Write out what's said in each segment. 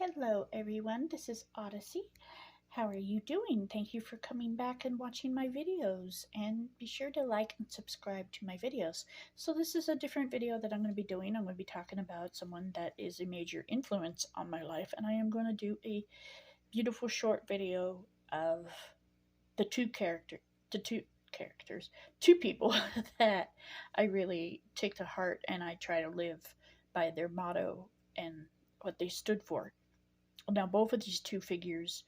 Hello everyone, this is Odyssey. How are you doing? Thank you for coming back and watching my videos, and be sure to like and subscribe to my videos. So this is a different video that I'm going to be doing. I'm going to be talking about someone that is a major influence on my life, and I am going to do a beautiful short video of the two characters, two people that I really take to heart and I try to live by their motto and what they stood for. Now, both of these two figures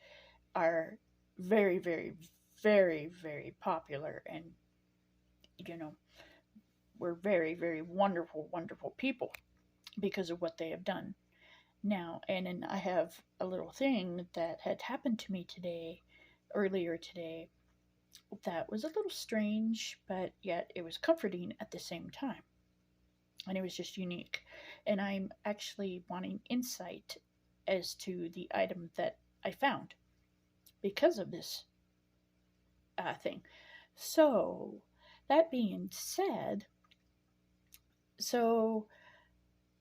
are very, very, very, very popular, and you know, were very, very wonderful, wonderful people because of what they have done. Now, and then I have a little thing that had happened to me earlier today, that was a little strange, but yet it was comforting at the same time. And it was just unique. And I'm actually wanting insight as to the item that I found because of this thing. So, that being said, so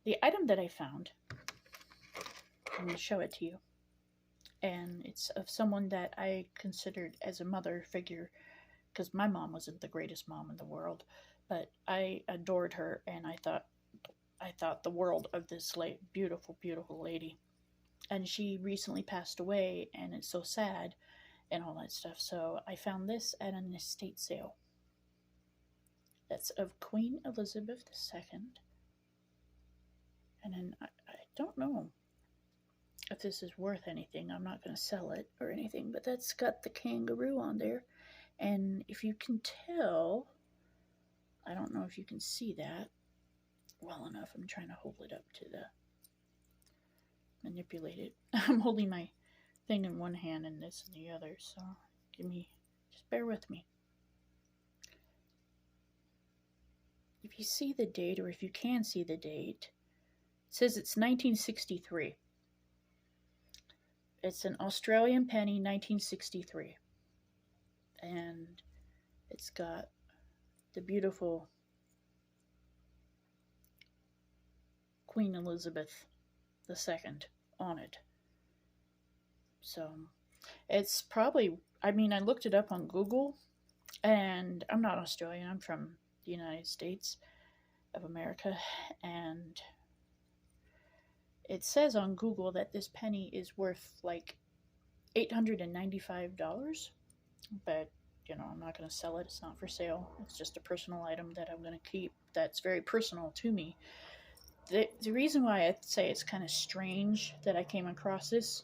the item that I found, I'm going to show it to you. And it's of someone that I considered as a mother figure because my mom wasn't the greatest mom in the world, but I adored her and I thought the world of this beautiful, beautiful lady. And she recently passed away, and it's so sad and all that stuff. So I found this at an estate sale. That's of Queen Elizabeth II. And then I don't know if this is worth anything. I'm not going to sell it or anything, but that's got the kangaroo on there. And if you can tell, I don't know if you can see that well enough. I'm trying to hold it up to manipulate it. I'm holding my thing in one hand and this in the other, so just bear with me. If you see the date, or if you can see the date, it says it's 1963. It's an Australian penny, 1963. And it's got the beautiful Queen Elizabeth II on it. So it's probably, I looked it up on Google, and I'm not Australian, I'm from the United States of America, and it says on Google that this penny is worth like $895, but I'm not going to sell it. It's not for sale. It's just a personal item that I'm going to keep that's very personal to me. The reason why I say it's kind of strange that I came across this,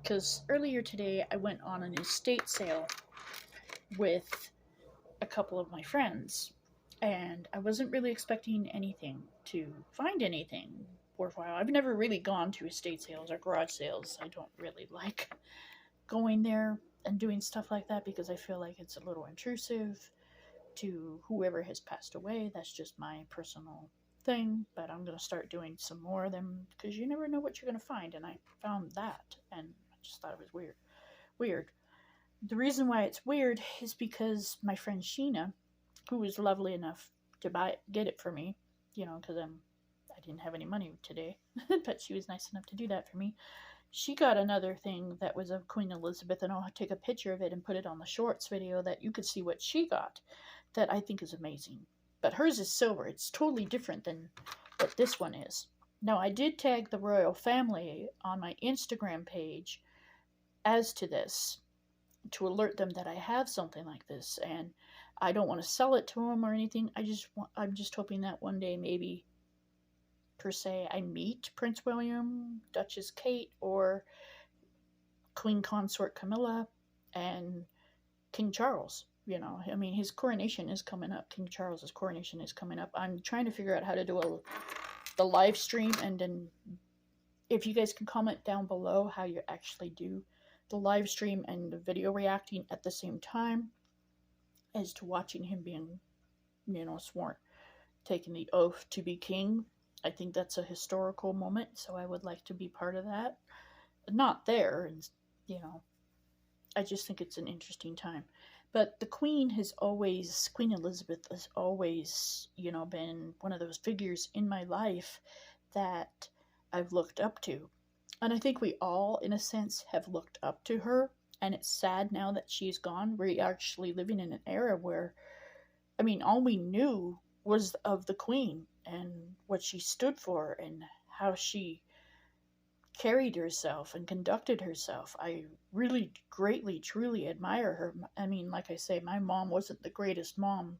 because earlier today I went on an estate sale with a couple of my friends, and I wasn't really expecting to find anything worthwhile. I've never really gone to estate sales or garage sales. I don't really like going there and doing stuff like that because I feel like it's a little intrusive to whoever has passed away. That's just my personal thing, but I'm going to start doing some more of them because you never know what you're going to find, and I found that, and I just thought it was weird. The reason why it's weird is because my friend Sheena, who was lovely enough to get it for me, because I didn't have any money today, but she was nice enough to do that for me. She got another thing that was of Queen Elizabeth, and I'll take a picture of it and put it on the shorts video that you could see what she got, that I think is amazing. But hers is silver. It's totally different than what this one is. Now, I did tag the royal family on my Instagram page as to this, to alert them that I have something like this, and I don't want to sell it to them or anything. I'm just hoping that one day, maybe per se, I meet Prince William, Duchess Kate, or Queen Consort Camilla, and King Charles. His coronation is coming up. King Charles's coronation is coming up. I'm trying to figure out how to do the live stream, and then if you guys can comment down below how you actually do the live stream and the video reacting at the same time as to watching him being, sworn, taking the oath to be king. I think that's a historical moment, so I would like to be part of that. Not there, and I just think it's an interesting time. But Queen Elizabeth has always, been one of those figures in my life that I've looked up to. And I think we all, in a sense, have looked up to her. And it's sad now that she's gone. We're actually living in an era where, I mean, all we knew was of the Queen and what she stood for and how she carried herself and conducted herself. I really greatly, truly admire her. I mean, like I say, my mom wasn't the greatest mom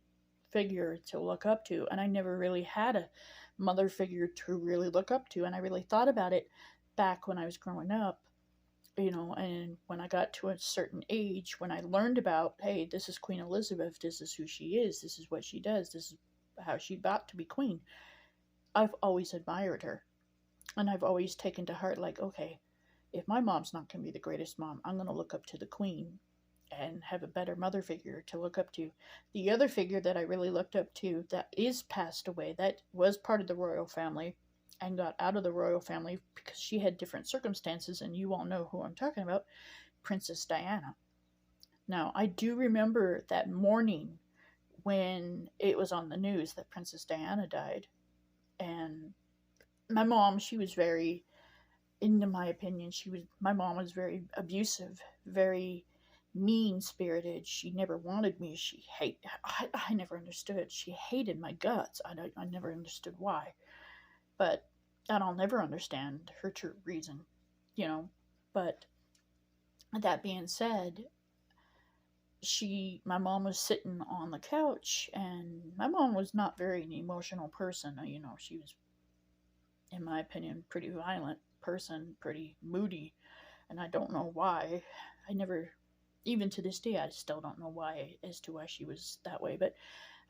figure to look up to, and I never really had a mother figure to really look up to. And I really thought about it back when I was growing up, and when I got to a certain age, when I learned about, hey, this is Queen Elizabeth, this is who she is, this is what she does, this is how she got to be queen. I've always admired her. And I've always taken to heart, like, okay, if my mom's not going to be the greatest mom, I'm going to look up to the Queen and have a better mother figure to look up to. The other figure that I really looked up to that is passed away, that was part of the royal family and got out of the royal family because she had different circumstances, and you all know who I'm talking about, Princess Diana. Now, I do remember that morning when it was on the news that Princess Diana died, and my mom, she was very, in my opinion, my mom was very abusive, very mean spirited. She never wanted me. I never understood. She hated my guts. I never understood why. But, and I'll never understand her true reason, you know. But that being said, my mom was sitting on the couch, and my mom was not very an emotional person. She was, in my opinion, pretty violent person, pretty moody, and I don't know why. I never, even to this day, I still don't know why, as to why she was that way. But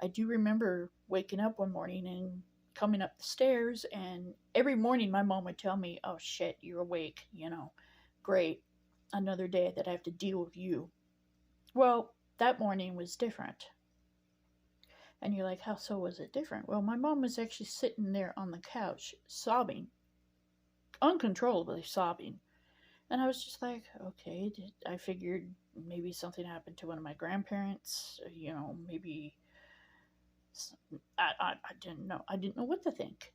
I do remember waking up one morning and coming up the stairs, and every morning my mom would tell me, "Oh shit, you're awake, great, another day that I have to deal with you." Well, that morning was different. And you're like, how so was it different? Well, my mom was actually sitting there on the couch, sobbing, uncontrollably sobbing. And I was just like, okay, I figured maybe something happened to one of my grandparents, maybe I didn't know. I didn't know what to think.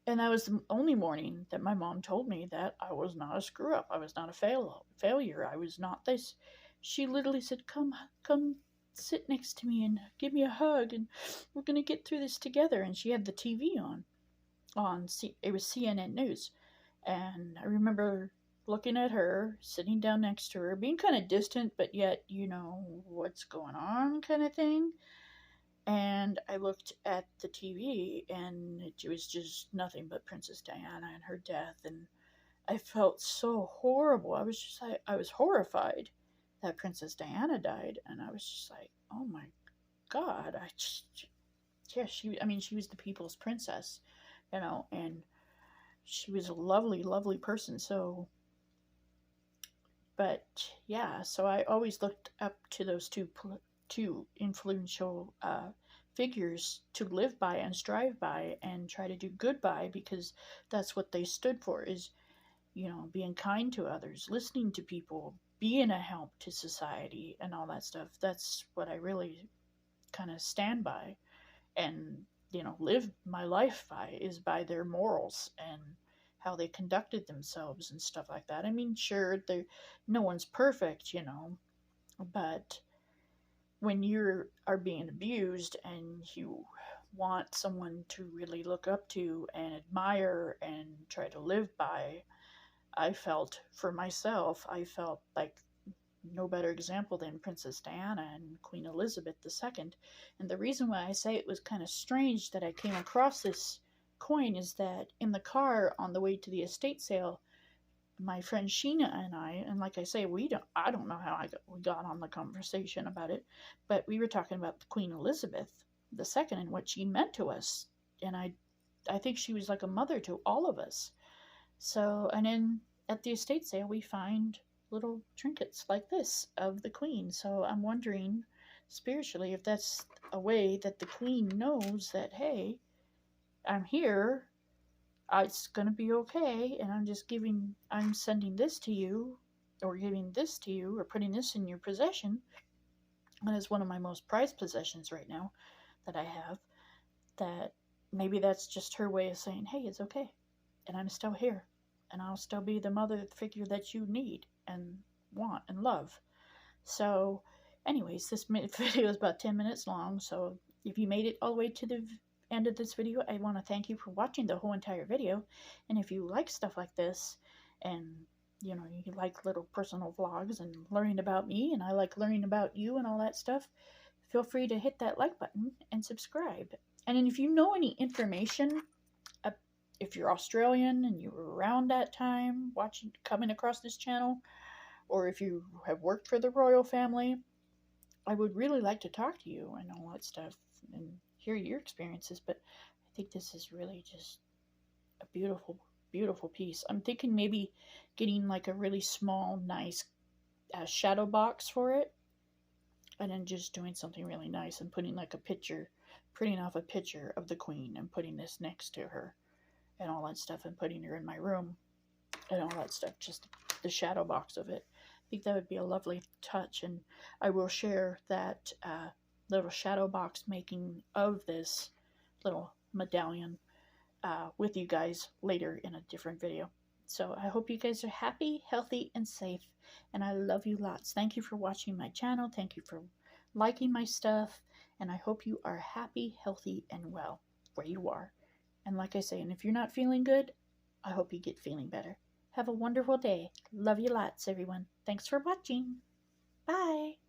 And that was the only morning that my mom told me that I was not a screw up. I was not a failure. I was not this. She literally said, come sit next to me and give me a hug, and we're going to get through this together. And she had the TV it was CNN News. And I remember looking at her, sitting down next to her, being kind of distant, but yet, what's going on kind of thing. And I looked at the TV, and it was just nothing but Princess Diana and her death. And I felt so horrible. I was just like, I was horrified that Princess Diana died. And I was just like, oh my God. Yeah, she was the people's princess, and she was a lovely, lovely person. So, but yeah, so I always looked up to those two influential figures to live by and strive by and try to do good by, because that's what they stood for, is being kind to others, listening to people, being a help to society, and all that stuff. That's what I really kind of stand by and live my life by, is by their morals and how they conducted themselves and stuff like that. I mean, sure, no one's perfect, but when you are being abused and you want someone to really look up to and admire and try to live by, I felt like no better example than Princess Diana and Queen Elizabeth II. And the reason why I say it was kind of strange that I came across this coin is that in the car on the way to the estate sale, my friend Sheena and I, and like I say, I don't know how we got on the conversation about it, but we were talking about Queen Elizabeth II and what she meant to us. And I think she was like a mother to all of us. So, and then at the estate sale, we find little trinkets like this of the Queen. So I'm wondering spiritually if that's a way that the Queen knows that, hey, I'm here, it's going to be okay, and I'm sending this to you, or giving this to you, or putting this in your possession. And it's one of my most prized possessions right now that I have. That maybe that's just her way of saying, hey, it's okay, and I'm still here. and I'll still be the mother figure that you need and want and love. So, anyways, this video is about 10 minutes long. So, if you made it all the way to the end of this video, I want to thank you for watching the whole entire video. And if you like stuff like this, and you know, you like little personal vlogs and learning about me, and I like learning about you and all that stuff, feel free to hit that like button and subscribe. And then if you know any information, if you're Australian and you were around that time watching, coming across this channel, or if you have worked for the royal family, I would really like to talk to you and all that stuff and hear your experiences. But I think this is really just a beautiful, beautiful piece. I'm thinking maybe getting like a really small, nice shadow box for it, and then just doing something really nice and putting like a picture, printing off a picture of the queen and putting this next to her and all that stuff, and putting her in my room and all that stuff, just the shadow box of it. I think that would be a lovely touch, and I will share that little shadow box making of this little medallion with you guys later in a different video. So I hope you guys are happy, healthy, and safe, and I love you lots. Thank you for watching my channel. Thank you for liking my stuff, and I hope you are happy, healthy, and well where you are. And like I say, and if you're not feeling good, I hope you get feeling better. Have a wonderful day. Love you lots, everyone. Thanks for watching. Bye.